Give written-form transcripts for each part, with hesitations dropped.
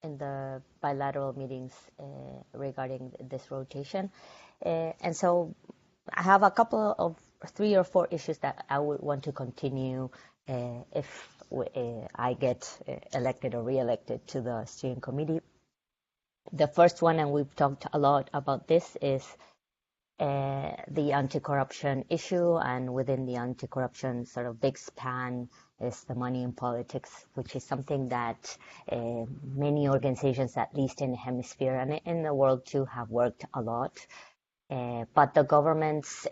in the bilateral meetings regarding this rotation. And so I have a couple of 3 or 4 issues that I would want to continue if I get elected or re-elected to the steering committee. The first one, and we've talked a lot about this, is the anti-corruption issue, and within the anti-corruption sort of big span is the money in politics, which is something that many organizations, at least in the hemisphere and in the world too, have worked a lot. But the governments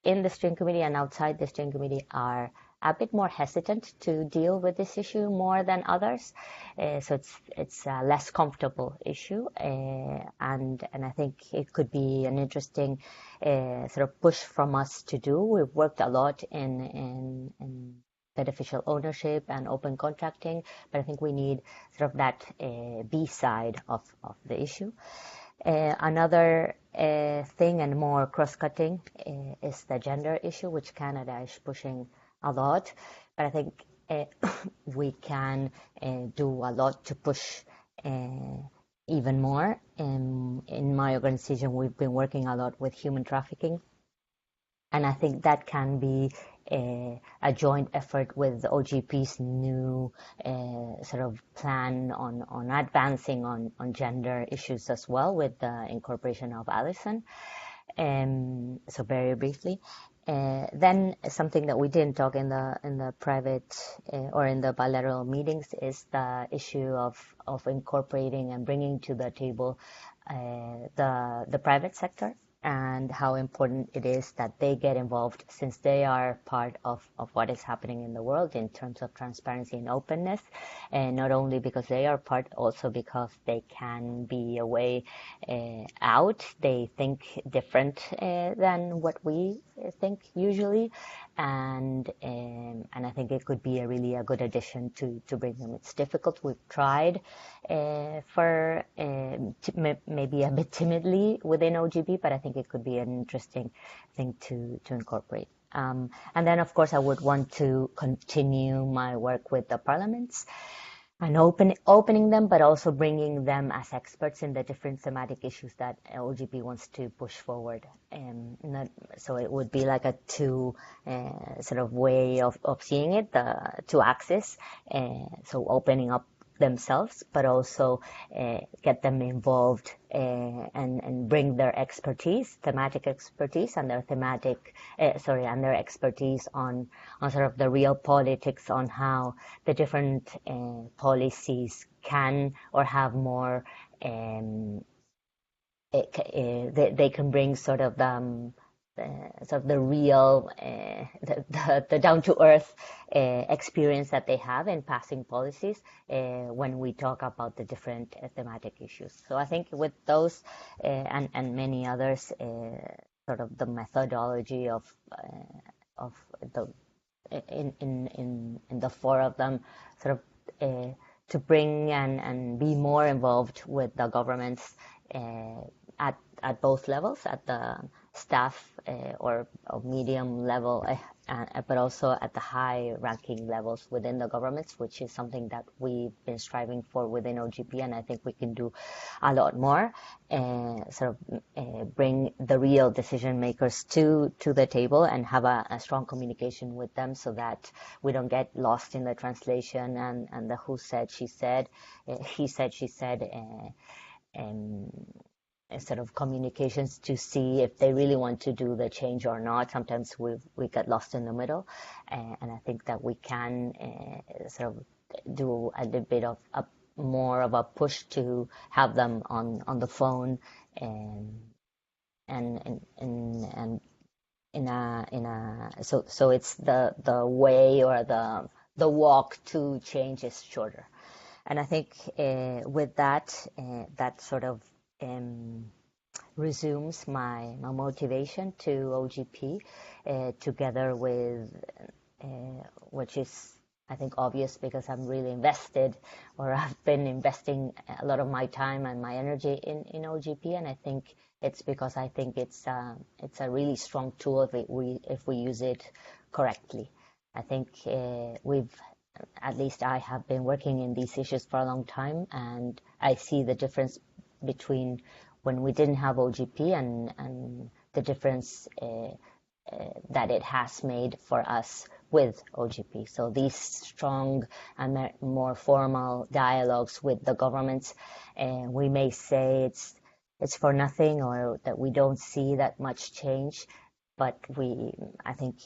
in the steering committee and outside the steering committee are a bit more hesitant to deal with this issue more than others. So it's a less comfortable issue, and I think it could be an interesting sort of push from us to do. We've worked a lot in beneficial ownership and open contracting, but I think we need sort of that B side of the issue. Another thing, and more cross-cutting, is the gender issue, which Canada is pushing a lot. But I think we can do a lot to push even more. In my organization, we've been working a lot with human trafficking, and I think that can be a joint effort with OGP's new sort of plan on advancing on gender issues as well, with the incorporation of Alison. So very briefly. Then something that we didn't talk in the private or in the bilateral meetings is the issue of incorporating and bringing to the table the private sector, and how important it is that they get involved, since they are part of what is happening in the world in terms of transparency and openness, and not only because they are part, also because they can be a way out. They think different than what we think usually, and I think it could be a good addition to bring them. It's difficult. We've tried for maybe a bit timidly within OGP, but I think it could be an interesting thing to incorporate. And then, of course, I would want to continue my work with the parliaments and opening them, but also bringing them as experts in the different thematic issues that OGP wants to push forward. So it would be like a two sort of way of seeing it, the two axes. So opening up themselves, but also get them involved and bring their expertise, thematic expertise, and their and their expertise on sort of the real politics, on how the different policies can or have more. They can bring sort of the real, the down-to-earth experience that they have in passing policies when we talk about the different thematic issues. So I think with those and many others, sort of the methodology of the in the 4 of them, sort of to bring and be more involved with the governments at both levels, at the staff or medium level, but also at the high-ranking levels within the governments, which is something that we've been striving for within OGP, and I think we can do a lot more. Sort of bring the real decision makers to the table and have a strong communication with them, so that we don't get lost in the translation and the who said, she said, he said, she said, sort of communications to see if they really want to do the change or not. Sometimes we get lost in the middle, and I think that we can sort of do a little bit of more of a push to have them on the phone and so it's the way, or the walk to change is shorter. And I think with that sort of resumes my motivation to OGP, together with which is, I think, obvious, because I'm really invested, or I've been investing a lot of my time and my energy in OGP, and I think it's because I think it's a really strong tool if we use it correctly. I think we've at least I have been working in these issues for a long time, and I see the difference between when we didn't have OGP and the difference that it has made for us with OGP. So these strong and more formal dialogues with the governments, we may say it's for nothing or that we don't see that much change, but I think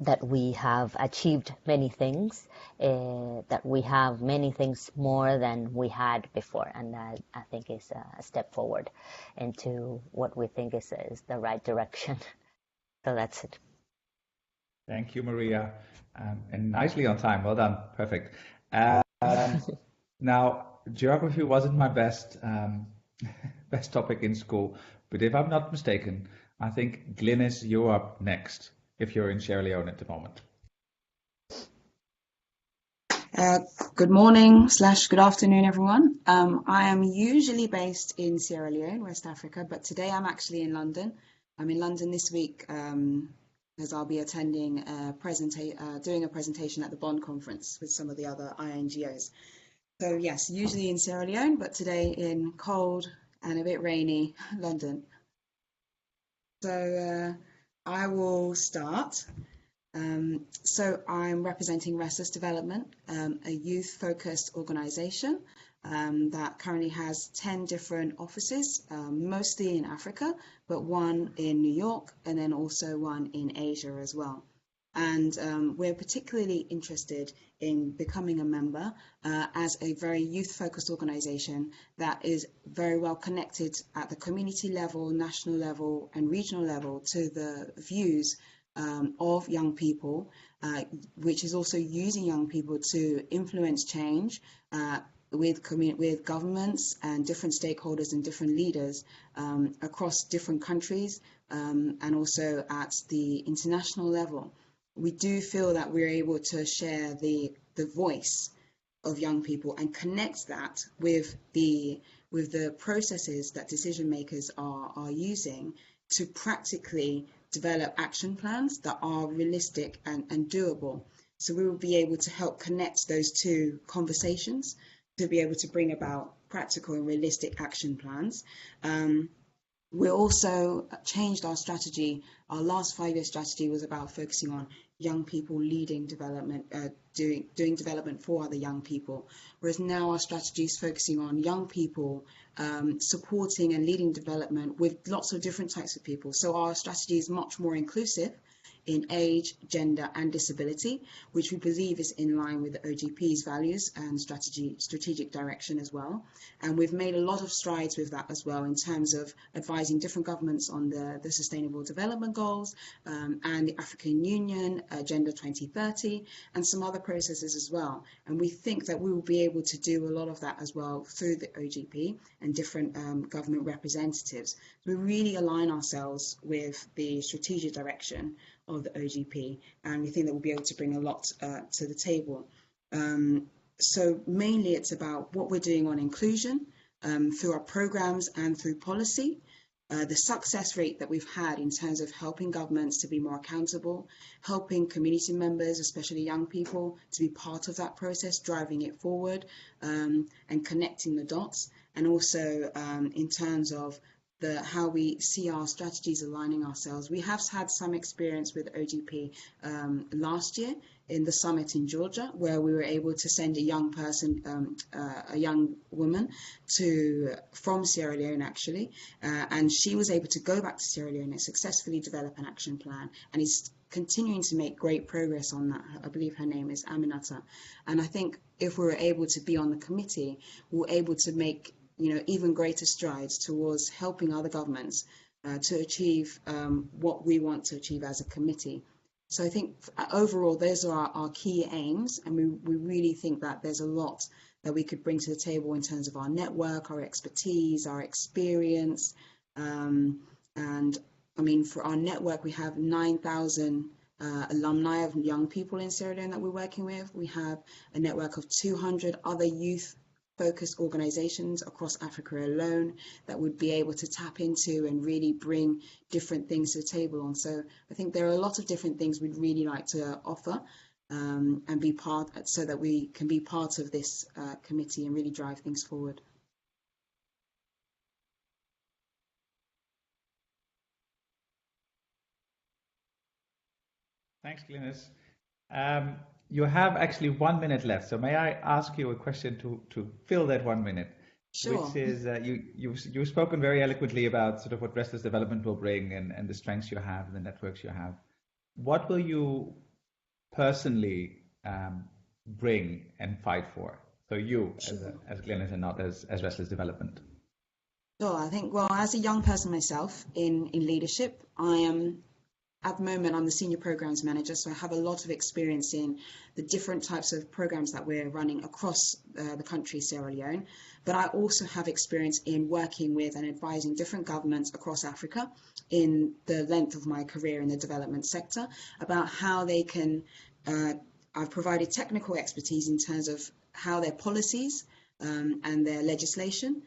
that we have achieved many things, that we have many things more than we had before, and that I think is a step forward into what we think is the right direction. So that's it. Thank you, Maria, and nicely on time. Well done, perfect. Now, geography wasn't my best topic in school, but if I'm not mistaken, I think Glynis, you're up next, if you're in Sierra Leone at the moment. Good morning / good afternoon, everyone. I am usually based in Sierra Leone, West Africa, but today I'm actually in London. I'm in London this week as I'll be attending doing a presentation at the Bond conference with some of the other INGOs. So yes, usually in Sierra Leone, but today in cold and a bit rainy London. So I will start. So I'm representing Restless Development, a youth-focused organisation that currently has 10 different offices, mostly in Africa, but one in New York and then also one in Asia as well. And we're particularly interested in becoming a member as a very youth-focused organisation that is very well connected at the community level, national level and regional level to the views of young people, which is also using young people to influence change with governments and different stakeholders and different leaders across different countries and also at the international level. We do feel that we're able to share the voice of young people and connect that with the processes that decision makers are using to practically develop action plans that are realistic and doable. So we will be able to help connect those two conversations to be able to bring about practical and realistic action plans. We also changed our strategy. Our last 5-year strategy was about focusing on young people leading development, doing development for other young people. Whereas now our strategy is focusing on young people supporting and leading development with lots of different types of people. So our strategy is much more inclusive in age, gender and disability, which we believe is in line with the OGP's values and strategic direction as well. And we've made a lot of strides with that as well in terms of advising different governments on the Sustainable Development Goals and the African Union Agenda 2030 and some other processes as well. And we think that we will be able to do a lot of that as well through the OGP and different government representatives. We really align ourselves with the strategic direction of the OGP, and we think that we'll be able to bring a lot to the table. So mainly it's about what we're doing on inclusion through our programs and through policy, the success rate that we've had in terms of helping governments to be more accountable, helping community members, especially young people, to be part of that process, driving it forward and connecting the dots, and also in terms of how we see our strategies aligning ourselves. We have had some experience with OGP last year in the summit in Georgia, where we were able to send a young person, a young woman from Sierra Leone actually, and she was able to go back to Sierra Leone and successfully develop an action plan, and is continuing to make great progress on that. I believe her name is Aminata. And I think if we were able to be on the committee, we were able to make even greater strides towards helping other governments to achieve what we want to achieve as a committee. So I think overall, those are our key aims, and we really think that there's a lot that we could bring to the table in terms of our network, our expertise, our experience. And I mean, for our network, we have 9,000 alumni of young people in Sierra Leone that we're working with. We have a network of 200 other youth-focused organizations across Africa alone that would be able to tap into and really bring different things to the table on. So I think there are a lot of different things we'd really like to offer and be part, so that we can be part of this committee and really drive things forward. Thanks, Glynis. You have actually 1 minute left, so may I ask you a question to fill that 1 minute? Sure. Which is, you've spoken very eloquently about sort of what restless development will bring and the strengths you have and the networks you have. What will you personally bring and fight for? So you, Sure. as Glynis, and not as restless development. Sure. I think, well, as a young person myself in leadership, I am, at the moment, I'm the senior programs manager, so I have a lot of experience in the different types of programs that we're running across the country, Sierra Leone. But I also have experience in working with and advising different governments across Africa in the length of my career in the development sector about how they can, I've provided technical expertise in terms of how their policies and their legislation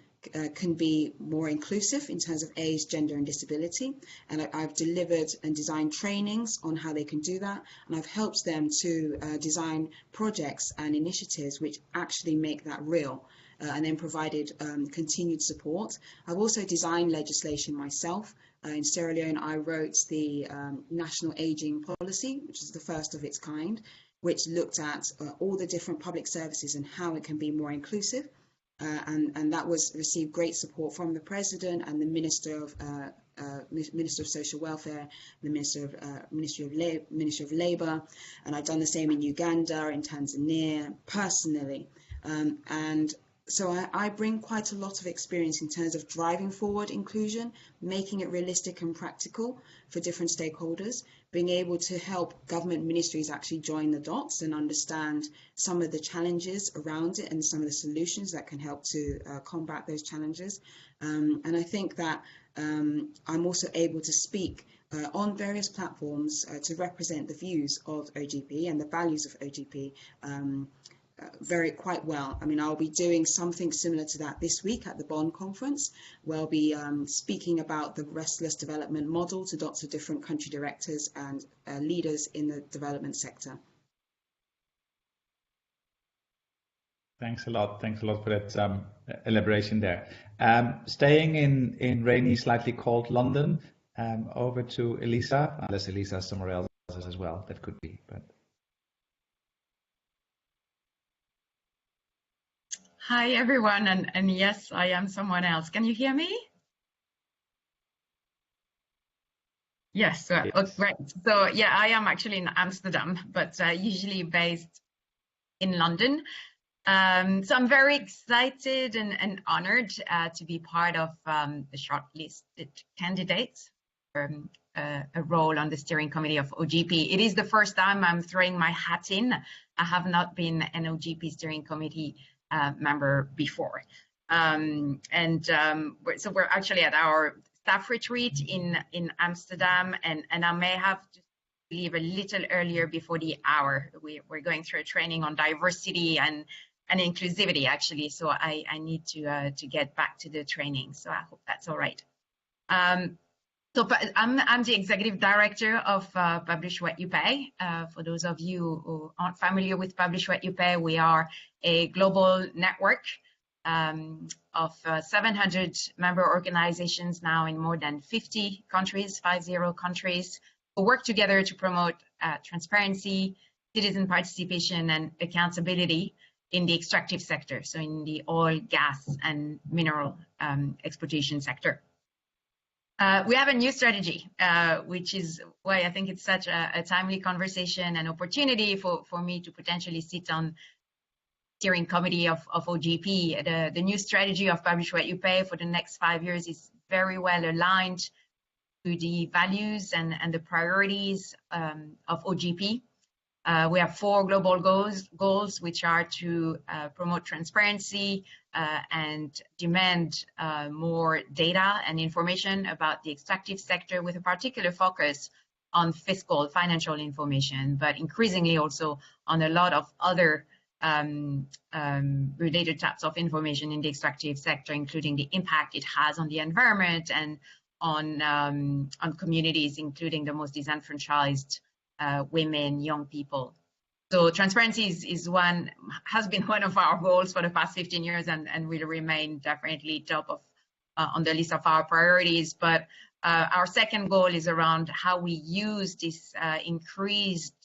can be more inclusive in terms of age, gender and disability. And I've delivered and designed trainings on how they can do that. And I've helped them to design projects and initiatives which actually make that real, and then provided continued support. I've also designed legislation myself. In Sierra Leone, I wrote the National Aging Policy, which is the first of its kind, which looked at all the different public services and how it can be more inclusive. And that received great support from the President and the Minister of Social Welfare, the Ministry of Labour, and I've done the same in Uganda, in Tanzania, personally. And so I bring quite a lot of experience in terms of driving forward inclusion, making it realistic and practical for different stakeholders, being able to help government ministries actually join the dots and understand some of the challenges around it and some of the solutions that can help to combat those challenges. And I think that I'm also able to speak on various platforms to represent the views of OGP and the values of OGP quite well. I mean, I'll be doing something similar to that this week at the Bonn conference, where I'll be speaking about the restless development model to lots of different country directors and leaders in the development sector. Thanks a lot. Thanks a lot for that elaboration there. Staying in rainy, slightly cold London, over to Elisa, unless Elisa is somewhere else as well. That could be, but. Hi, everyone. And yes, I am someone else. Can you hear me? Yes. Yes. Oh, great. So, yeah, I am actually in Amsterdam, but usually based in London. So I'm very excited and honored to be part of the shortlisted candidates for a role on the steering committee of OGP. It is the first time I'm throwing my hat in. I have not been an OGP steering committee member before. So we're actually at our staff retreat in Amsterdam, and I may have to leave a little earlier before the hour. We're going through a training on diversity and inclusivity, actually, so I need to get back to the training, so I hope that's all right. So I'm the executive director of Publish What You Pay. For those of you who aren't familiar with Publish What You Pay, we are a global network of 700 member organizations now in more than 50 countries, 50 countries, who work together to promote transparency, citizen participation, and accountability in the extractive sector, so in the oil, gas, and mineral exploitation sector. We have a new strategy, which is why I think it's such a timely conversation and opportunity for me to potentially sit on steering committee of OGP. The new strategy of Publish What You Pay for the next 5 years is very well aligned to the values and the priorities of OGP. We have 4 global goals, which are to promote transparency and demand more data and information about the extractive sector, with a particular focus on fiscal, financial information, but increasingly also on a lot of other related types of information in the extractive sector, including the impact it has on the environment and on communities, including the most disenfranchised women, young people. So transparency has been one of our goals for the past 15 years and will remain definitely top of on the list of our priorities. But our second goal is around how we use this increased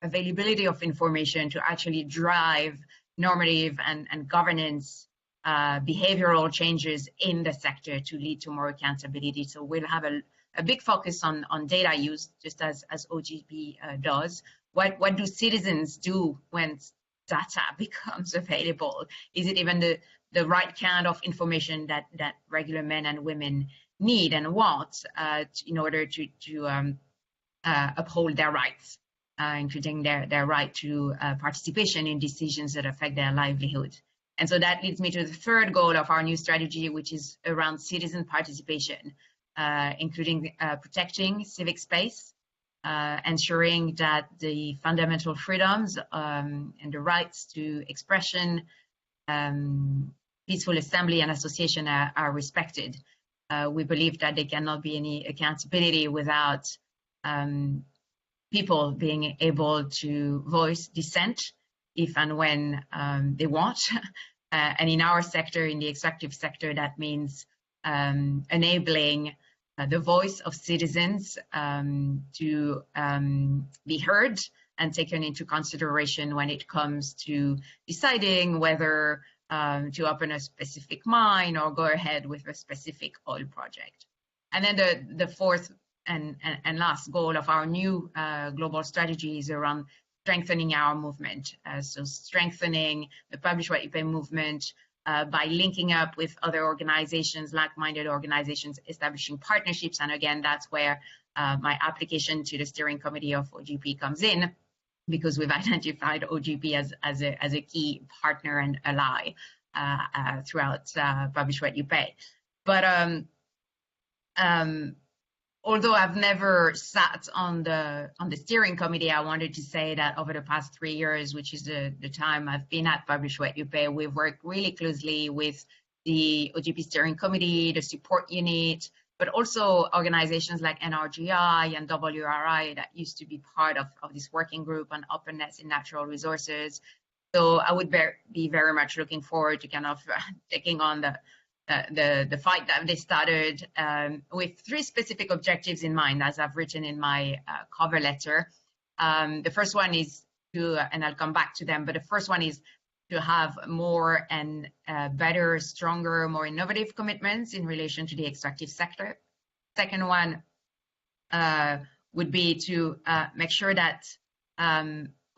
availability of information to actually drive normative and governance behavioral changes in the sector to lead to more accountability. So we'll have a big focus on data use, just as OGP does. What do citizens do when data becomes available? Is it even the right kind of information that regular men and women need and want in order to uphold their rights, including their right to participation in decisions that affect their livelihood? And so that leads me to the third goal of our new strategy, which is around citizen participation, including protecting civic space, ensuring that the fundamental freedoms and the rights to expression, peaceful assembly and association are respected. We believe that there cannot be any accountability without people being able to voice dissent if and when they want. And in our sector, in the extractive sector, that means enabling the voice of citizens to be heard and taken into consideration when it comes to deciding whether to open a specific mine or go ahead with a specific oil project. And then the fourth and last goal of our new global strategy is around strengthening our movement. So strengthening the Publish What You Pay movement by linking up with other organizations, like-minded organizations, establishing partnerships. And again, that's where my application to the steering committee of OGP comes in, because we've identified OGP as a key partner and ally throughout Publish What You Pay. But although I've never sat on the steering committee, I wanted to say that over the past 3 years, which is the time I've been at Publish What You Pay, we've worked really closely with the OGP steering committee, the support unit, but also organizations like NRGI and WRI that used to be part of this working group on openness in natural resources. So I would be very much looking forward to kind of taking on the fight that they started with 3 specific objectives in mind, as I've written in my cover letter. The first one is and I'll come back to them, but the first one is to have more and better, stronger, more innovative commitments in relation to the extractive sector. Second one would be to make sure that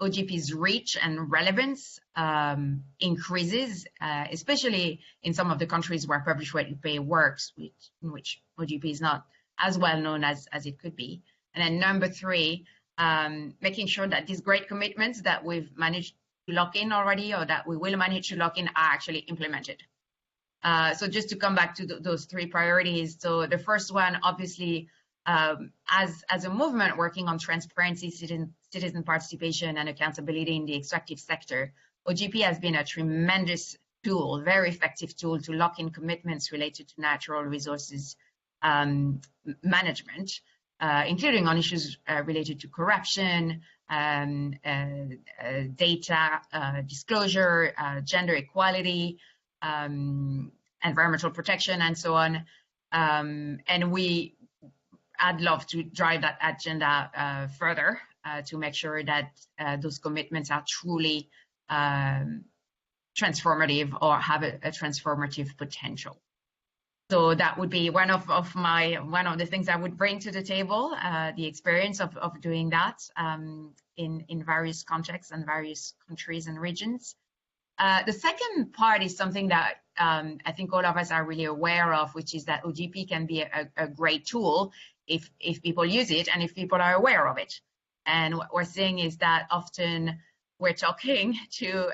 OGP's reach and relevance increases, especially in some of the countries where Publish What You Pay works, in which OGP is not as well known as it could be. And then number 3, making sure that these great commitments that we've managed to lock in already, or that we will manage to lock in, are actually implemented. So just to come back to those 3 priorities. So the first one, obviously, as a movement working on transparency, citizen participation and accountability in the extractive sector, OGP has been a tremendous tool, very effective tool to lock in commitments related to natural resources management, including on issues related to corruption, data disclosure, gender equality, environmental protection, and so on. And I'd love to drive that agenda further to make sure that those commitments are truly transformative or have a transformative potential. So that would be one of the things I would bring to the table, the experience of doing that in various contexts and various countries and regions. The second part is something that I think all of us are really aware of, which is that OGP can be a great tool if people use it and if people are aware of it. And what we're seeing is that often we're talking to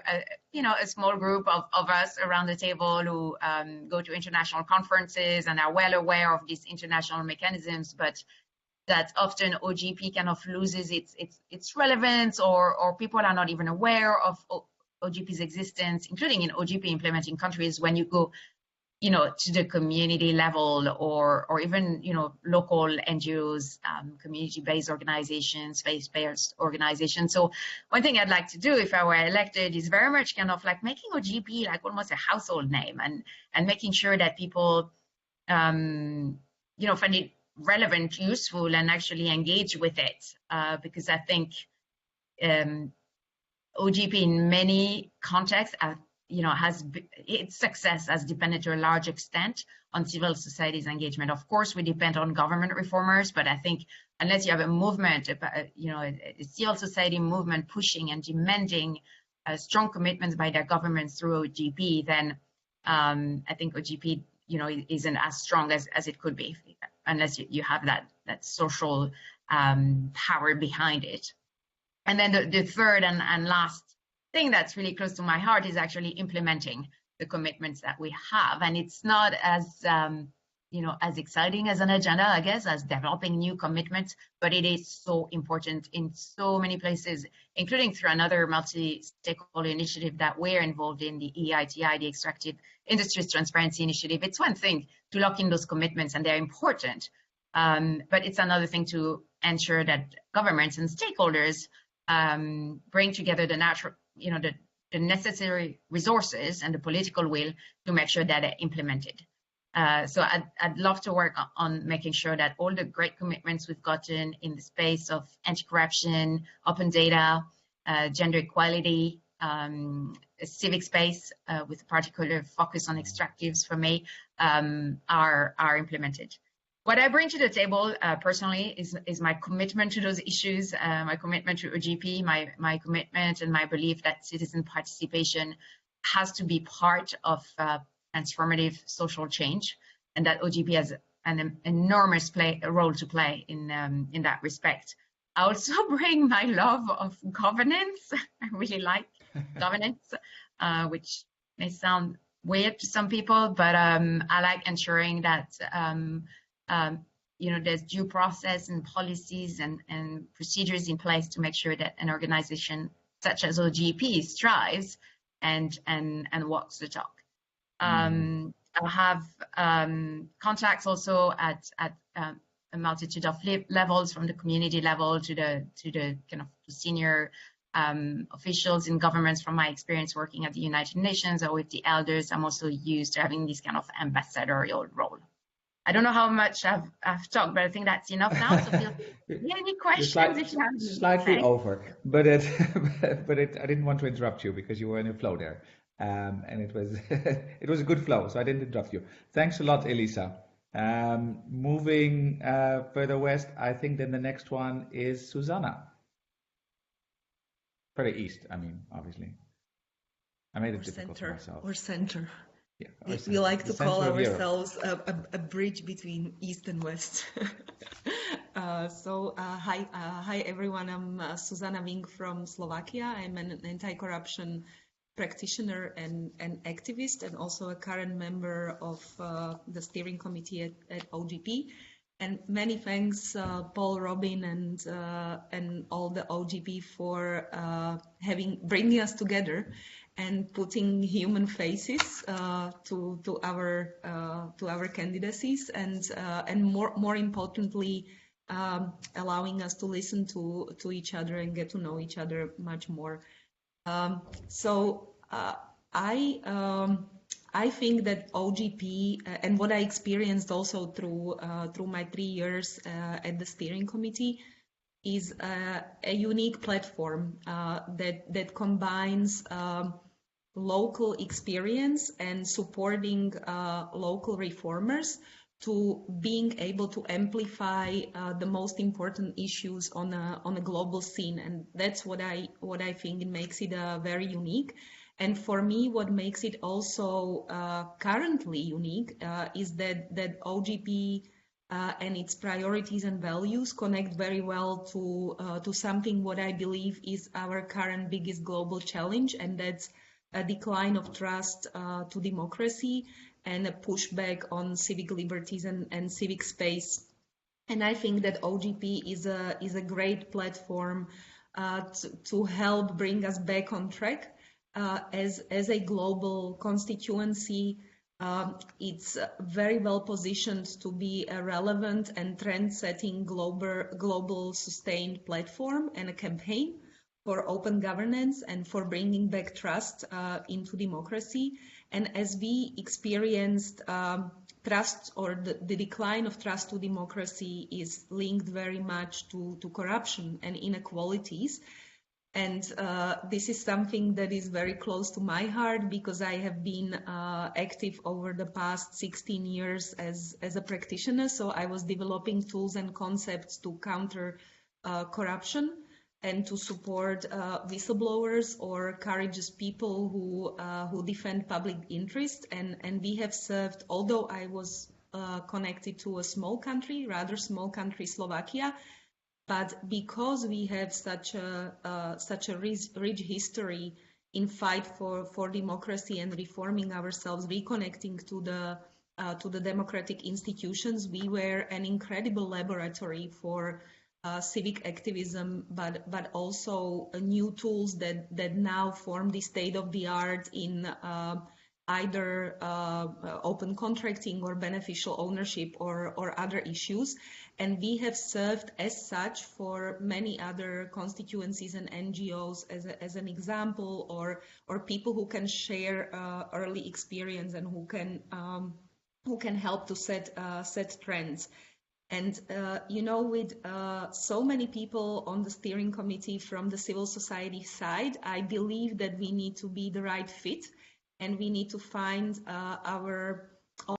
a small group of us around the table who go to international conferences and are well aware of these international mechanisms, but that often OGP kind of loses its relevance, or people are not even aware of OGP's existence, including in OGP implementing countries. When you go to the community level, or even, local NGOs, community-based organizations, faith-based organizations. So one thing I'd like to do if I were elected is very much kind of like making OGP like almost a household name, and making sure that people, find it relevant, useful, and actually engage with it. Because I think OGP in many contexts, its success has depended to a large extent on civil society's engagement. Of course, we depend on government reformers, but I think unless you have a movement, a civil society movement pushing and demanding strong commitments by their governments through OGP, then I think OGP, isn't as strong as it could be, unless you have that social power behind it. And then the third and last thing that's really close to my heart is actually implementing the commitments that we have. And it's not as as exciting as an agenda, I guess, as developing new commitments, but it is so important in so many places, including through another multi-stakeholder initiative that we're involved in, the EITI, the Extractive Industries Transparency Initiative. It's one thing to lock in those commitments, and they're important, but it's another thing to ensure that governments and stakeholders bring together the natural, the necessary resources and the political will to make sure that they're implemented. So I'd love to work on making sure that all the great commitments we've gotten in the space of anti-corruption, open data, gender equality, civic space, with a particular focus on extractives for me, are implemented. What I bring to the table personally is my commitment to those issues, my commitment to OGP, my commitment and my belief that citizen participation has to be part of transformative social change, and that OGP has an enormous role to play in that respect. I also bring my love of governance. I really like governance, which may sound weird to some people, but I like ensuring that there's due process and policies and procedures in place to make sure that an organization such as OGP strives and walks the talk. I have contacts also at a multitude of levels, from the community level to the kind of senior officials in governments. From my experience working at the United Nations or with the elders, I'm also used to having this kind of ambassadorial role. I don't know how much I've talked, but I think that's enough now. So feel any questions if you have. Slightly over, but I didn't want to interrupt you because you were in a flow there, and it was a good flow, so I didn't interrupt you. Thanks a lot, Elisa. Moving further west, I think then the next one is Susanna. Further east, I mean, obviously. I made it difficult for myself. Or center. Yeah, we like to call ourselves a bridge between East and West. Hi everyone, I'm Susanna Vink from Slovakia. I'm an anti-corruption practitioner and activist, and also a current member of the steering committee at OGP. And many thanks, Paul, Robin, and all the OGP for bringing us together and putting human faces to our candidacies, and more importantly, allowing us to listen to each other and get to know each other much more. I think that OGP and what I experienced also through my 3 years at the steering committee is a unique platform that combines local experience and supporting local reformers to being able to amplify the most important issues on a global scene, and that's what I think it makes it very unique. And for me, what makes it also currently unique is that OGP and its priorities and values connect very well to something what I believe is our current biggest global challenge, and that's a decline of trust to democracy and a pushback on civic liberties and civic space. And I think that OGP is a great platform to help bring us back on track as a global constituency It's very well positioned to be a relevant and trend-setting global sustained platform and a campaign for open governance and for bringing back trust into democracy. And as we experienced trust, or the decline of trust to democracy is linked very much to corruption and inequalities. And this is something that is very close to my heart, because I have been active over the past 16 years as a practitioner. So I was developing tools and concepts to counter corruption and to support whistleblowers or courageous people who defend public interest. And we have served, although I was connected to a small country, rather small country, Slovakia, but because we have such a rich history in fight for democracy and reforming ourselves, reconnecting to the democratic institutions, we were an incredible laboratory for civic activism, but also new tools that now form the state of the art in either open contracting or beneficial ownership or other issues. And we have served as such for many other constituencies and NGOs as an example, or people who can share early experience and who can help to set trends. And with so many people on the steering committee from the civil society side, I believe that we need to be the right fit. And we need to find our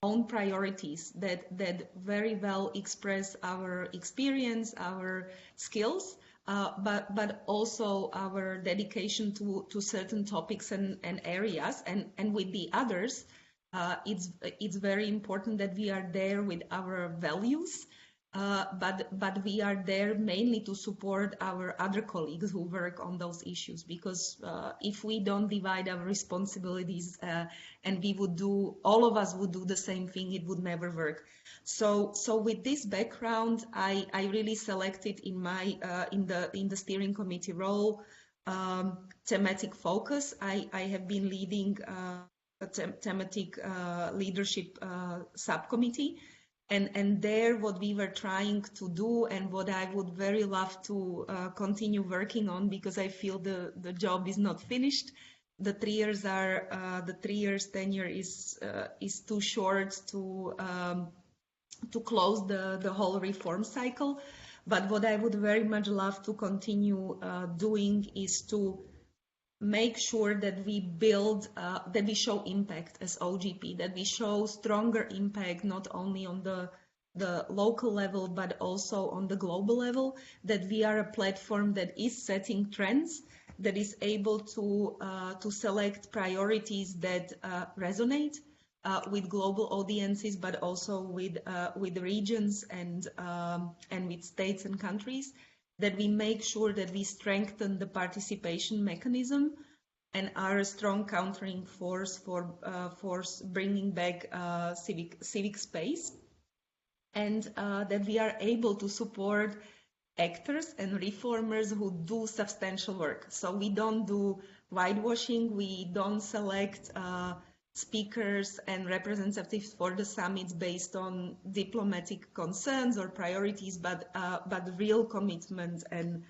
own priorities that very well express our experience, our skills, but also our dedication to certain topics and areas. And with the others, it's very important that we are there with our values. But we are there mainly to support our other colleagues who work on those issues, because if we don't divide our responsibilities and all of us would do the same thing, it would never work. So with this background, I really selected in the steering committee role thematic focus. I have been leading a thematic leadership subcommittee. And there, what we were trying to do, and what I would very love to continue working on, because I feel the job is not finished. The 3 years tenure is too short to close the whole reform cycle. But what I would very much love to continue doing is to make sure that we build, that we show impact as OGP, that we show stronger impact not only on the local level, but also on the global level, that we are a platform that is setting trends, that is able to select priorities that resonate with global audiences, but also with regions and with states and countries, that we make sure that we strengthen the participation mechanism and are a strong countering force for bringing back civic space, and that we are able to support actors and reformers who do substantial work. So we don't do whitewashing, we don't select speakers and representatives for the summits based on diplomatic concerns or priorities, but real commitment and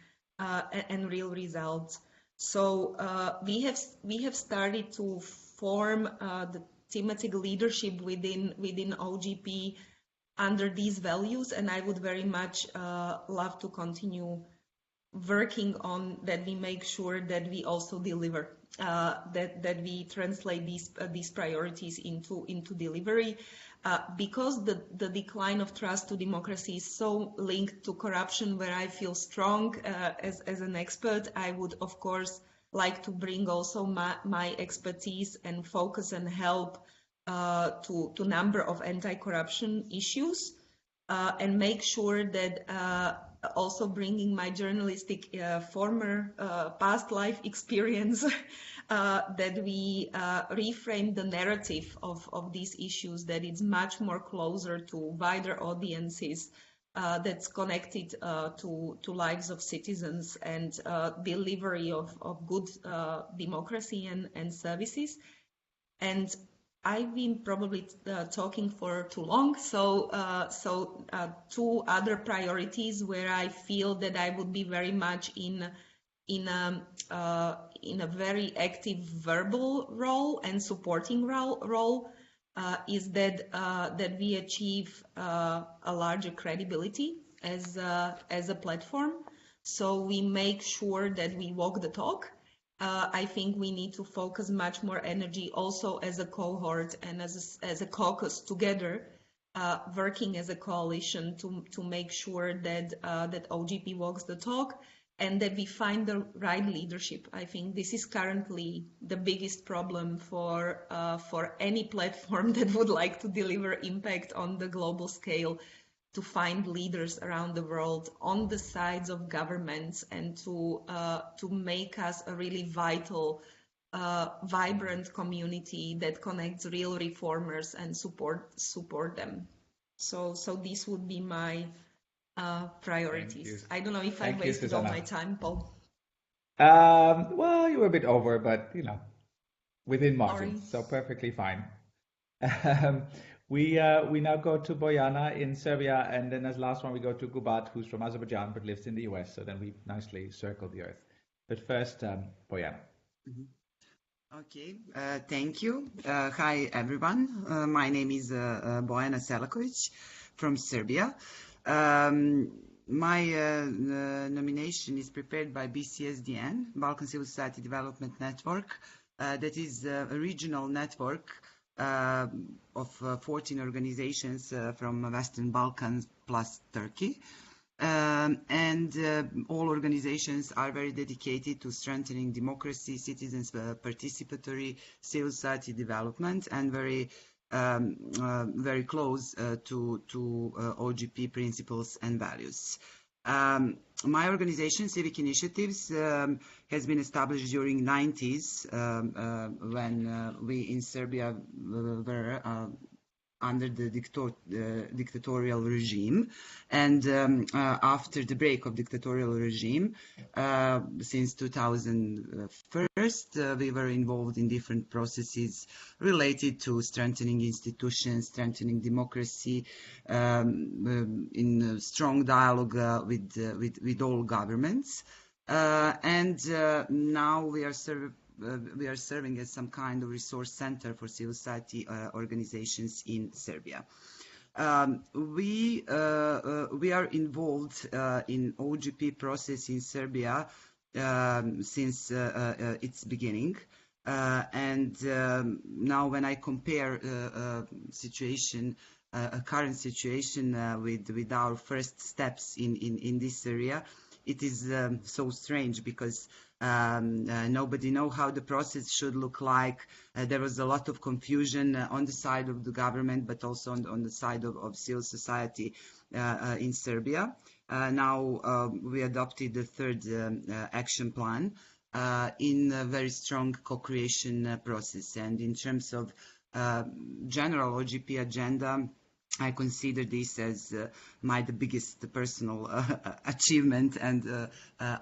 real results. So we have started to form the thematic leadership within OGP under these values, and I would very much love to continue working on that. We make sure that we also deliver, that we translate these priorities into delivery, because the decline of trust to democracy is so linked to corruption, where I feel strong as an expert. I would of course like to bring also my expertise and focus and help to number of anti-corruption issues, and make sure that also bringing my journalistic former past life experience, that we reframe the narrative of these issues, that it's much more closer to wider audiences, that's connected to lives of citizens and delivery of good democracy and services. And I've been probably talking for too long. So, two other priorities where I feel that I would be very much in a very active verbal role and supporting role is that we achieve a larger credibility as a platform. So we make sure that we walk the talk. I think we need to focus much more energy also as a cohort and as a caucus together, working as a coalition to make sure that that OGP walks the talk and that we find the right leadership. I think this is currently the biggest problem for any platform that would like to deliver impact on the global scale, to find leaders around the world on the sides of governments and to make us a really vital, vibrant community that connects real reformers and support them. So these would be my priorities. I don't know if I wasted all my time, Paul. Well, you were a bit over, but within margin, so perfectly fine. We now go to Bojana in Serbia, and then as last one we go to Gubat, who's from Azerbaijan but lives in the US. So then we've nicely circled the earth. But first, Bojana. Okay, thank you. Hi, everyone. My name is Bojana Selakovic from Serbia. My nomination is prepared by BCSDN, Balkan Civil Society Development Network. That is a regional network of 14 organizations from Western Balkans plus Turkey. And all organizations are very dedicated to strengthening democracy, citizens' participatory civil society development, and very close to OGP principles and values. My organization, Civic Initiatives, has been established during 90s when we in Serbia were under the dictatorial regime. And after the break of dictatorial regime, since 2001, we were involved in different processes related to strengthening institutions, strengthening democracy, in strong dialogue with all governments. And now we are serving as some kind of resource center for civil society organizations in Serbia. We are involved in OGP process in Serbia since its beginning. And now when I compare current situation with our first steps in this area, it is so strange because nobody knows how the process should look like. There was a lot of confusion on the side of the government, but also on the side of civil society in Serbia. Now we adopted the third action plan in a very strong co-creation process. And in terms of general OGP agenda, I consider this as the biggest personal achievement and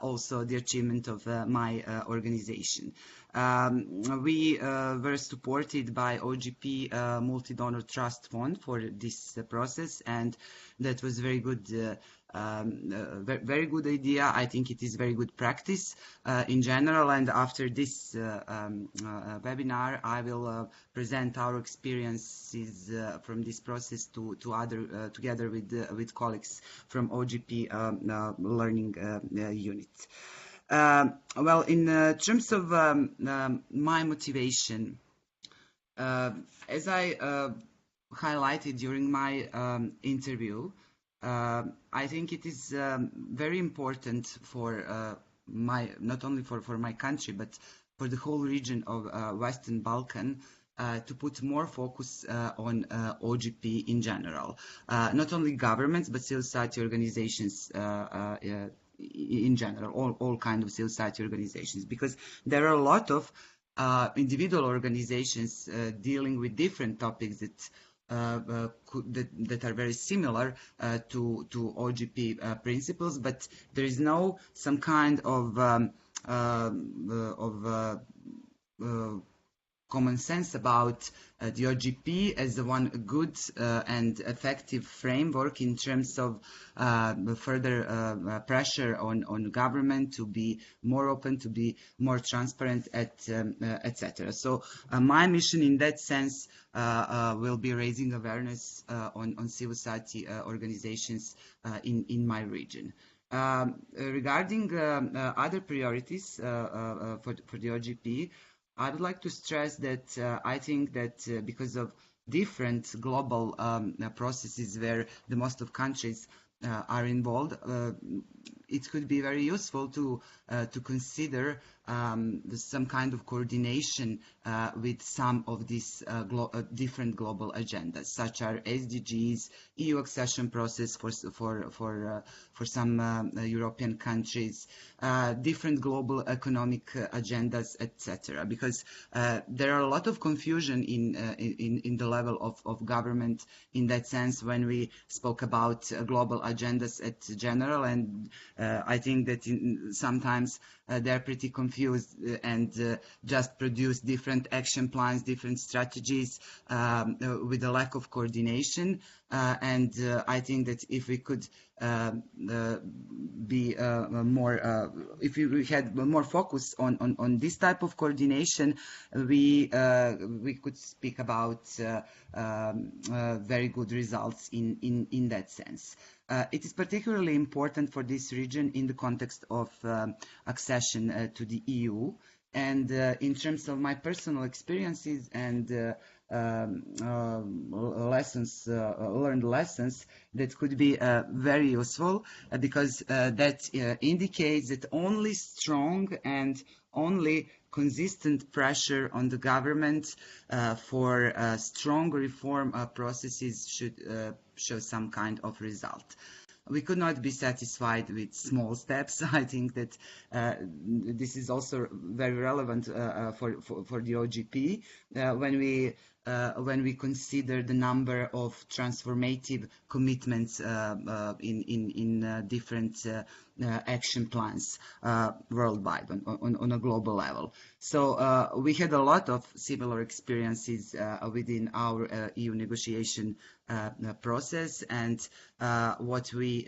also the achievement of my organization. We were supported by OGP Multi-Donor Trust Fund for this process, and that was very good. Very good idea. I think it is very good practice in general. And after this webinar, I will present our experiences from this process to other together with colleagues from OGP learning unit. Well, in terms of my motivation, as I highlighted during my interview, I think it is very important for not only for my country, but for the whole region of Western Balkan to put more focus on OGP in general. Not only governments, but civil society organizations in general, all kinds of civil society organizations, because there are a lot of individual organizations dealing with different topics that are very similar to OGP principles, but there is no some kind of common sense about the OGP as one good and effective framework in terms of further pressure on government to be more open, to be more transparent, etc. So my mission in that sense will be raising awareness on civil society organizations in my region. Regarding other priorities for the OGP, I would like to stress that I think that because of different global processes where the most of countries are involved, it could be very useful to consider some kind of coordination with some of these different global agendas, such as SDGs, EU accession process for some European countries, different global economic agendas, etc. Because there are a lot of confusion in the level of government in that sense when we spoke about global agendas at general, and I think that sometimes they're pretty confused and just produce different action plans, different strategies with a lack of coordination. And I think that if we could be more, if we had more focus on this type of coordination, we could speak about very good results in that sense. It is particularly important for this region in the context of accession to the EU. And in terms of my personal experiences and learned lessons that could be very useful because that indicates that only strong and only consistent pressure on the government for strong reform processes should show some kind of result. We could not be satisfied with small steps. I think that this is also very relevant for the OGP when we consider the number of transformative commitments in different action plans worldwide on a global level. So we had a lot of similar experiences within our EU negotiation process, and what we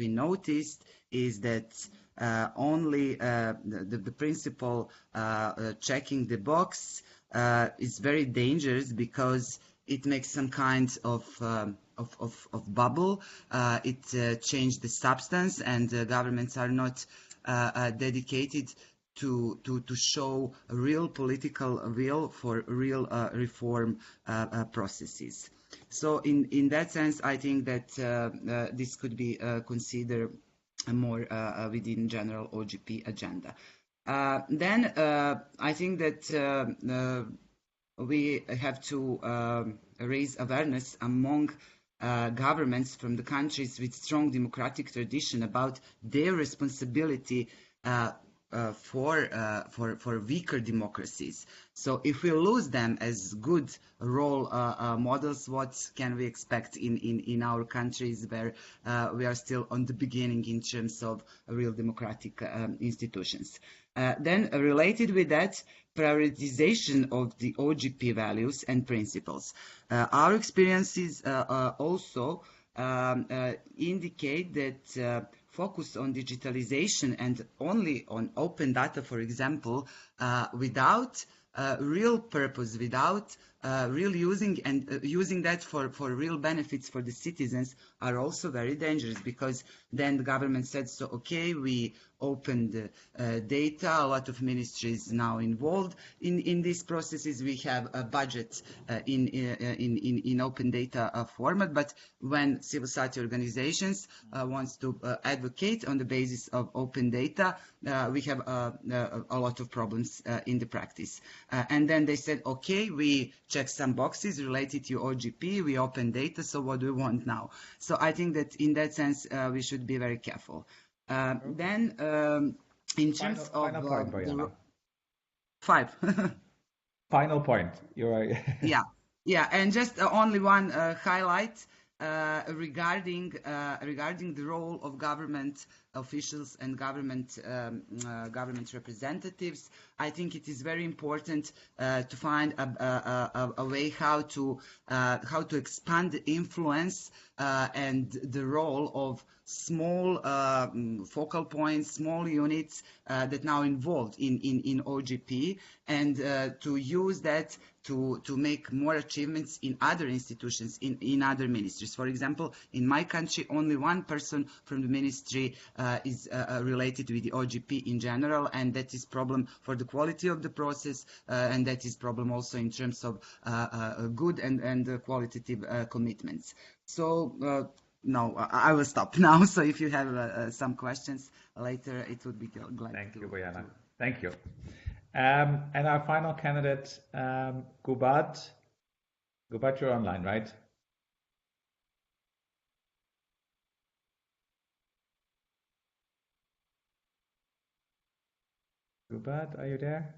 noticed is that only the principle checking the box is very dangerous because it makes some kind of bubble. It changed the substance, and governments are not dedicated to show a real political will for real reform processes. So in that sense, I think that this could be considered more within general OGP agenda. Then I think that we have to raise awareness among governments from the countries with strong democratic tradition about their responsibility for weaker democracies. So if we lose them as good role models, what can we expect in our countries where we are still on the beginning in terms of real democratic institutions? Then related with that, prioritization of the OGP values and principles. Our experiences also indicate that focus on digitalization and only on open data, for example, without real purpose, without real using and using that for real benefits for the citizens are also very dangerous, because then the government said, so okay, we opened data, a lot of ministries now involved in these processes, we have a budget in open data format, but when civil society organizations wants to advocate on the basis of open data, we have a lot of problems in the practice. And then they said, okay, we check some boxes related to OGP, we open data, so what do we want now? So I think that in that sense, we should be very careful. Then in terms final point, Bojana. 5. Final point. You're right. Yeah, and just only one highlight regarding the role of government officials and government representatives. I think it is very important to find a way how to expand the influence and the role of small focal points, small units that now involved in OGP, and to use that to make more achievements in other institutions, in other ministries. For example, in my country, only one person from the ministry is related with the OGP in general, and that is problem for the quality of the process, and that is problem also in terms of good and qualitative commitments. So no, I will stop now. So if you have some questions later, it would be glad. Thank you, Bojana. Thank you. And our final candidate, Gubat. Gubat, you're online, right? Gubat, are you there?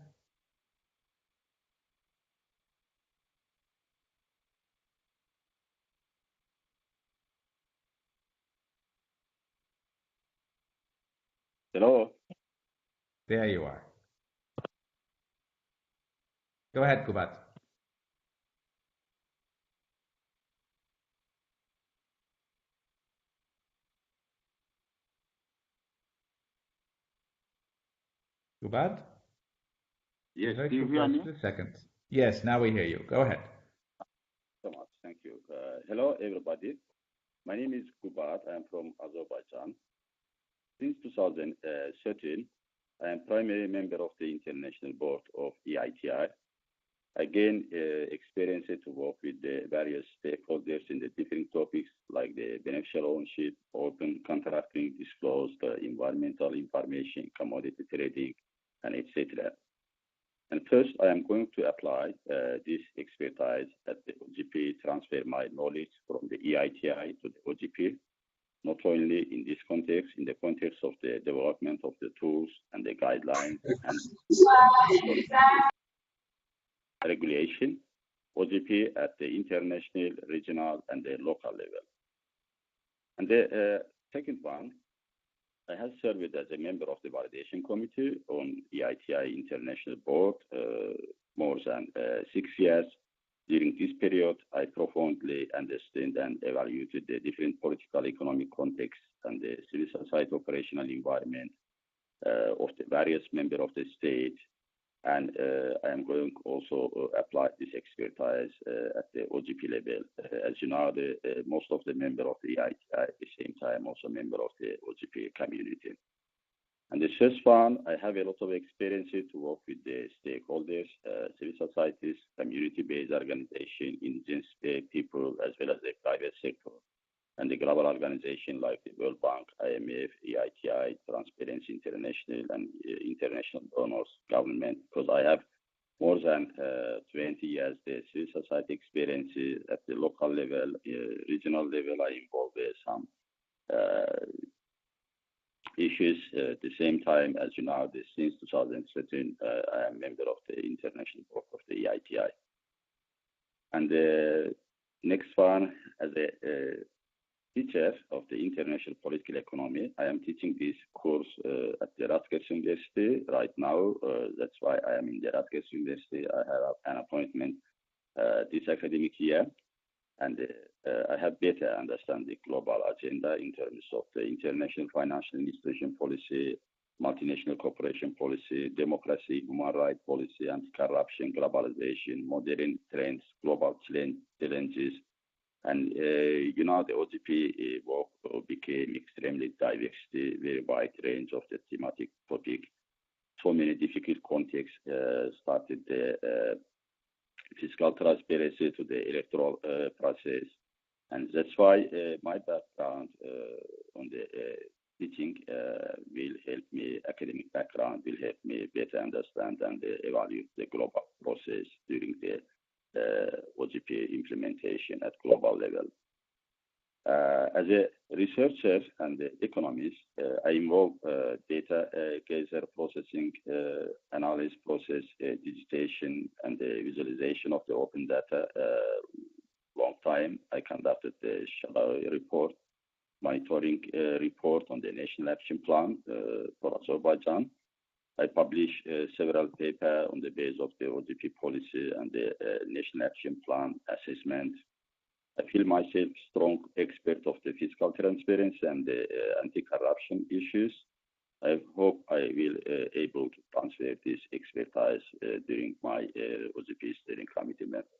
Hello. There you are. Go ahead, Gubat. Gubat? Yes, do you hear me? 2 seconds. Yes, now we hear you. Go ahead. So much, thank you. Hello, everybody. My name is Gubat. I am from Azerbaijan. Since 2013, I am primary member of the International Board of EITI. I gained experience to work with the various stakeholders in the different topics like the beneficial ownership, open contracting, disclosed environmental information, commodity trading, and etc. And first, I am going to apply this expertise at the OGP, transfer my knowledge from the EITI to the OGP, not only in this context, in the context of the development of the tools and the guidelines and regulation, OGP at the international, regional, and the local level. And the second one, I have served as a member of the validation committee on EITI International Board more than 6 years. During this period, I profoundly understand and evaluated the different political, economic contexts and the civil society operational environment of the various members of the state. And I am going also apply this expertise at the OGP level. As you know, most of the members of the EITI at the same time also member of the OGP community. And the first one, I have a lot of experience to work with the stakeholders, civil societies, community-based organizations, indigenous people, as well as the private sector, and the global organizations like the World Bank, IMF, EITI, Transparency International, and international donors, government, because I have more than 20 years the civil society experience at the local level, regional level. I involved some issues at the same time. As you know, since 2013, I am a member of the International Board of the EITI. And the next one, as a teacher of the international political economy, I am teaching this course at the Rutgers University right now. That's why I am in the Rutgers University. I have an appointment this academic year, and I have better understand the global agenda in terms of the international financial institution policy, multinational corporation policy, democracy, human rights policy, anti-corruption, globalization, modern trends, global challenges. And you know, the OGP work became extremely diverse, very wide range of the thematic topic. So many difficult contexts started the fiscal transparency to the electoral process. And that's why my background on the teaching will help me, academic background will help me better understand and evaluate the global process during the OGP implementation at global level. As a researcher and economist, I involve data gather, processing, analysis process, digitation, and the visualization of the open data long time. I conducted the Shalawi report, monitoring report on the National Action Plan for Azerbaijan. I published several papers on the basis of the OGP policy and the National Action Plan assessment. I feel myself strong expert of the fiscal transparency and the anti-corruption issues. I hope I will able to transfer this expertise during my OGP steering committee member.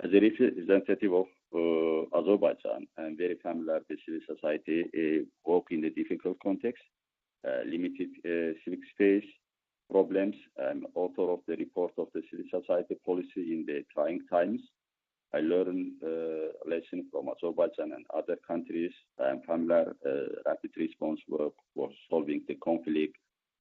As a representative of Azerbaijan, I'm very familiar with civil society work in the difficult context, limited civic space, problems. I'm author of the report of the civil society policy in the trying times. I learned lessons from Azerbaijan and other countries. I'm familiar rapid response work for solving the conflict,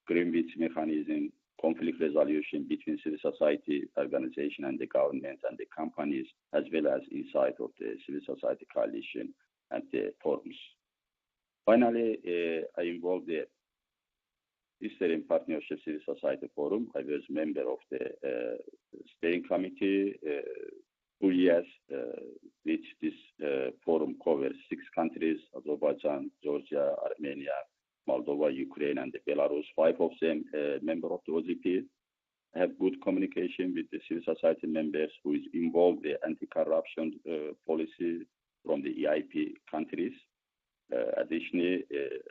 Greenwich mechanism, conflict resolution between civil society organization and the government and the companies, as well as inside of the civil society coalition and the forums. Finally, I involved the Eastern Partnership Civil Society Forum. I was member of the steering committee 2 years, which this forum covers 6 countries: Azerbaijan, Georgia, Armenia, Moldova, Ukraine, and Belarus. 5 of them member of the OGP. I have good communication with the civil society members who is involved in the anti-corruption policy from the EIP countries. Additionally,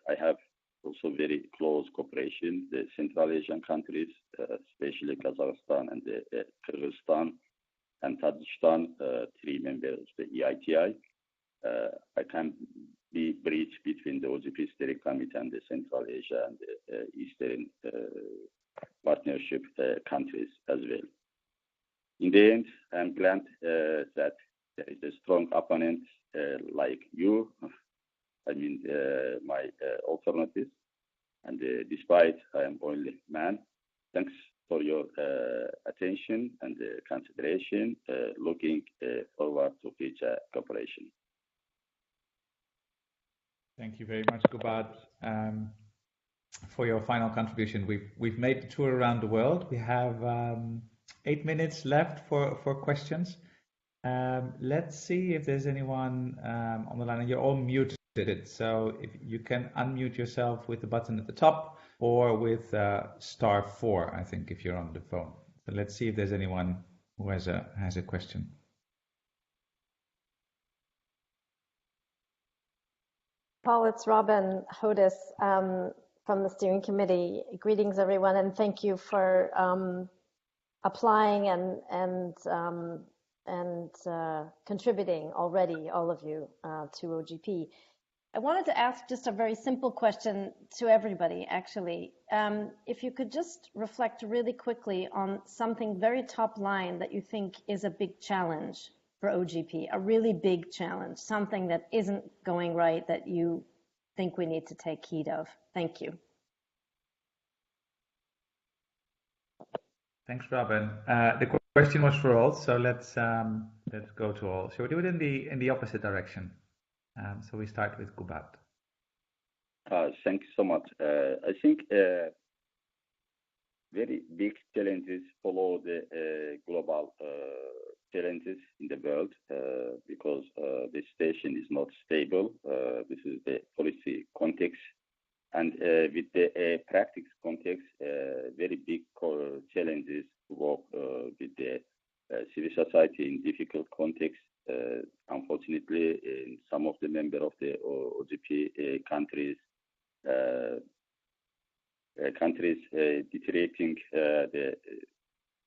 I have also very close cooperation with the Central Asian countries, especially Kazakhstan and Kyrgyzstan and Tajikistan, 3 members of the EITI. I can be bridge between the OGP steering committee and the Central Asia and the Eastern Partnership countries as well. In the end, I'm glad that there is a strong opponent like you, my alternatives, and despite I am only man, thanks for your attention and consideration. Looking forward to future cooperation. Thank you very much, Kubat, for your final contribution. We've made the tour around the world. We have 8 minutes left for questions. Let's see if there's anyone on the line. You're all muted, so if you can unmute yourself with the button at the top or with *4, I think, if you're on the phone. So let's see if there's anyone who has a question. Paul, it's Robin Hodis from the steering committee. Greetings, everyone, and thank you for applying and contributing already, all of you, to OGP. I wanted to ask just a very simple question to everybody, actually. If you could just reflect really quickly on something very top line that you think is a big challenge for OGP, a really big challenge, something that isn't going right that you think we need to take heed of. Thank you. Thanks, Robin. The question was for all, so let's go to all. Shall we do it in the opposite direction? So we start with Kubat. Thank you so much. I think very big challenges follow the global challenges in the world because the situation is not stable. This is the policy context. And with the practice context, very big challenges to work with the civil society in difficult context. Unfortunately, in some of the members of the OGP countries deteriorating the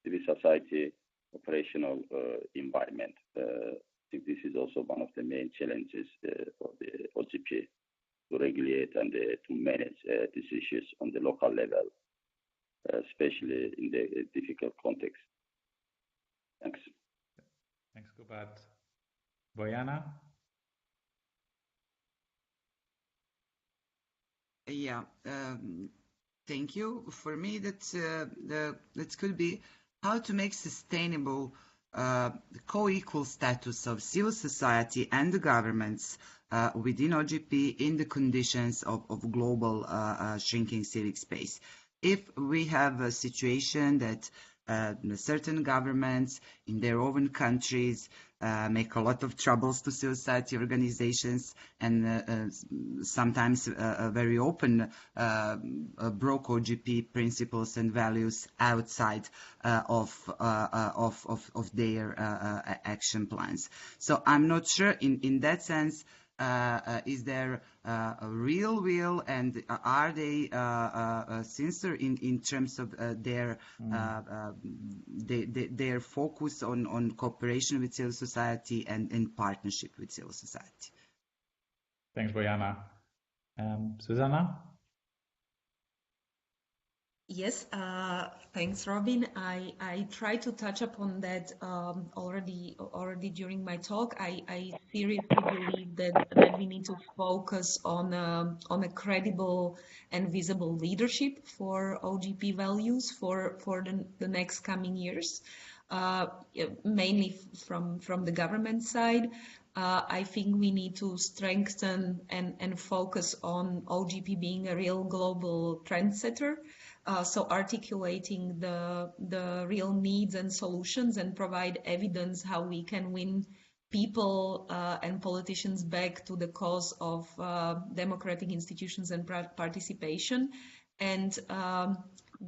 civil society operational environment. I think this is also one of the main challenges for the OGP to regulate and to manage these issues on the local level, especially in the difficult context. Thanks. Thanks, Kubat. Bojana? Yeah, thank you. For me, that could be how to make sustainable co-equal status of civil society and the governments within OGP in the conditions of global shrinking civic space. If we have a situation that certain governments in their own countries make a lot of troubles to civil society organizations, and sometimes very open broke OGP principles and values outside of their action plans. So I'm not sure in that sense. Is there a real will, and are they sincere in terms of their focus on cooperation with civil society and in partnership with civil society? Thanks, Bojana. Susanna? Yes, thanks, Robin. I try to touch upon that already during my talk. I seriously believe that we need to focus on a credible and visible leadership for OGP values for the next coming years, mainly from the government side. I think we need to strengthen and focus on OGP being a real global trendsetter. So articulating the real needs and solutions and provide evidence how we can win people and politicians back to the cause of democratic institutions and participation, and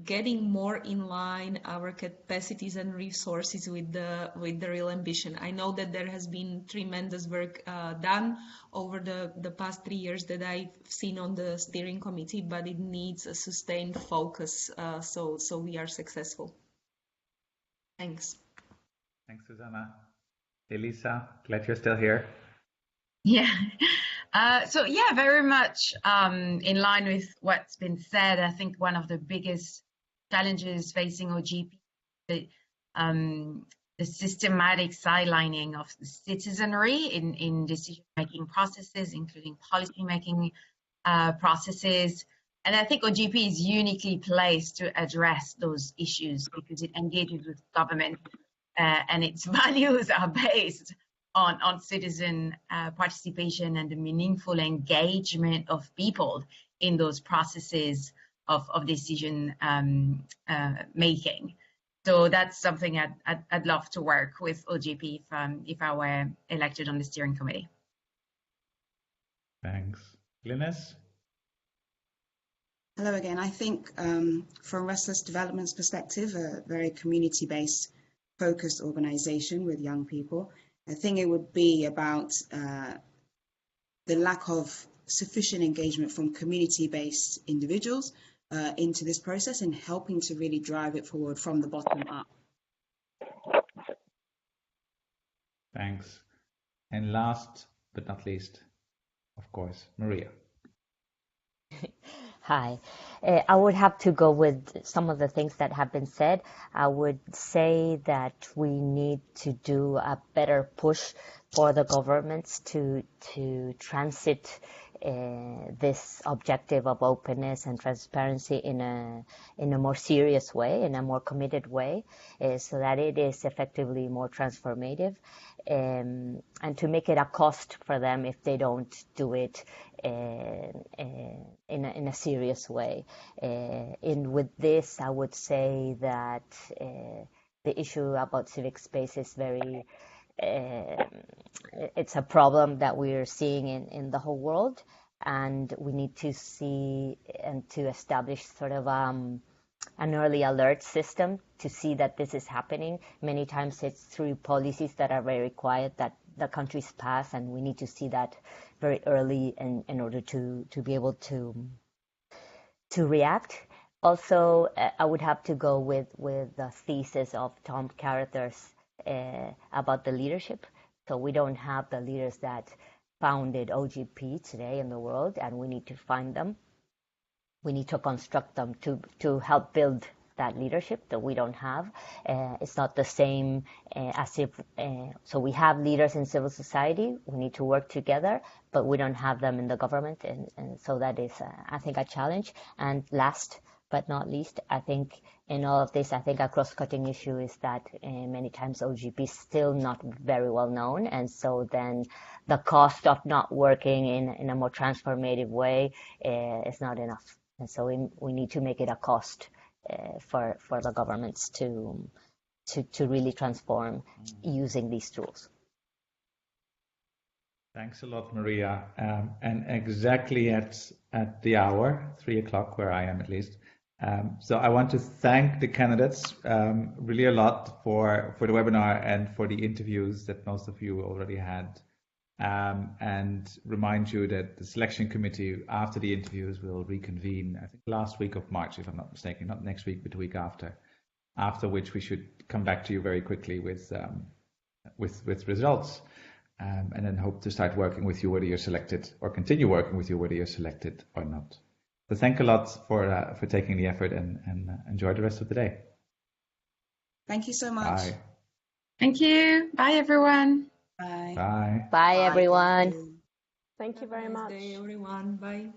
getting more in line our capacities and resources with the real ambition. I know that there has been tremendous work done over the past 3 years that I've seen on the steering committee, but it needs a sustained focus so we are successful. Thanks. Thanks, Susanna. Elisa, glad you're still here. Yeah. So yeah, very much in line with what's been said. I think one of the biggest challenges facing OGP is the systematic sidelining of the citizenry in decision-making processes, including policy-making processes. And I think OGP is uniquely placed to address those issues because it engages with government and its values are based on citizen participation and the meaningful engagement of people in those processes of decision making. So that's something I'd love to work with OGP if I were elected on the steering committee. Thanks. Linus? Hello again. I think from Restless Development's perspective, a very community-based focused organization with young people, I think it would be about the lack of sufficient engagement from community-based individuals into this process and helping to really drive it forward from the bottom up. Thanks. And last but not least, of course, Maria. Hi. I would have to go with some of the things that have been said. I would say that we need to do a better push for the governments to transit this objective of openness and transparency in a more serious way, in a more committed way, so that it is effectively more transformative, and to make it a cost for them if they don't do it in a serious way. And with this, I would say that the issue about civic space is very it's a problem that we are seeing in the whole world, and we need to see and to establish sort of an early alert system to see that this is happening. Many times it's through policies that are very quiet that the countries pass, and we need to see that very early in order to be able to react. Also, I would have to go with the thesis of Tom Carruthers about the leadership. So we don't have the leaders that founded OGP today in the world, and we need to find them. We need to construct them to help build that leadership that we don't have. It's not the same as if, so we have leaders in civil society, we need to work together, but we don't have them in the government, and so that is, I think, a challenge. And last but not least, I think in all of this, I think a cross-cutting issue is that many times OGP is still not very well known, and so then the cost of not working in a more transformative way is not enough. And so we need to make it a cost for the governments to really transform using these tools. Thanks a lot, Maria. And exactly at the hour, 3:00 where I am at least. So I want to thank the candidates really a lot for the webinar and for the interviews that most of you already had. And remind you that the selection committee after the interviews will reconvene, I think last week of March, if I'm not mistaken, not next week, but the week after which we should come back to you very quickly with results. And then hope to start working with you whether you're selected, or continue working with you whether you're selected or not. So thank a lot for taking the effort, and enjoy the rest of the day. Thank you so much. Bye. Thank you. Bye, everyone. Bye. Bye. Bye, everyone. Thank you very much. Have a nice day, everyone. Bye.